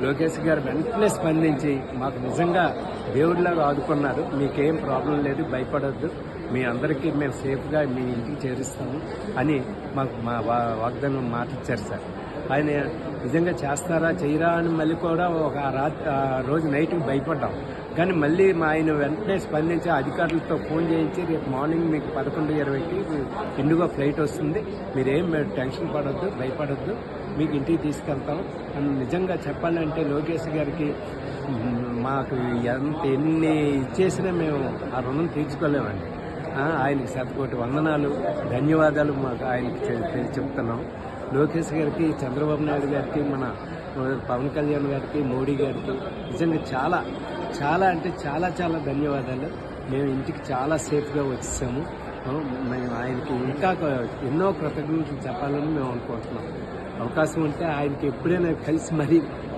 లోకేష్ గారు వెంటనే స్పందించి మాకు నిజంగా దేవుడిలాగా ఆదుకున్నారు. మీకేం ప్రాబ్లం లేదు, భయపడొద్దు, మీ అందరికీ మేము సేఫ్గా మీ ఇంటికి చేరుస్తాము అని మాకు మా వాగ్దానం మాట ఇచ్చారు సార్. ఆయన నిజంగా చేస్తారా చేయరా అని మళ్ళీ కూడా ఒక రోజు నైట్కి భయపడ్డాం. కానీ మళ్ళీ ఆయన వెంటనే స్పందించి అధికారులతో ఫోన్ చేయించి రేపు మార్నింగ్ మీకు 11:20కి ఇండిగో ఫ్లైట్ వస్తుంది, మీరేం టెన్షన్ పడొద్దు, భయపడొద్దు, మీకు ఇంటికి తీసుకెళ్తాం అని నిజంగా చెప్పాలంటే లోకేష్ గారికి మాకు ఎన్ని ఇచ్చేసినా మేము ఆ రుణం తీర్చుకోలేమండి. ఆయనకి శతకోటి వందనాలు, ధన్యవాదాలు మాకు ఆయనకి చెప్తున్నాం. లోకేష్ గారికి, చంద్రబాబు నాయుడు గారికి, మన పవన్ కళ్యాణ్ గారికి, మోడీ గారికి నిజంగా చాలా చాలా అంటే చాలా చాలా ధన్యవాదాలు. మేము ఇంటికి చాలా సేఫ్గా వచ్చేసాము. మేము ఆయనకి ఇంకా ఎన్నో కృతజ్ఞతలు చెప్పాలని మేము అనుకుంటున్నాం. అవకాశం ఉంటే ఆయనకి ఎప్పుడైనా కలిసి మరీ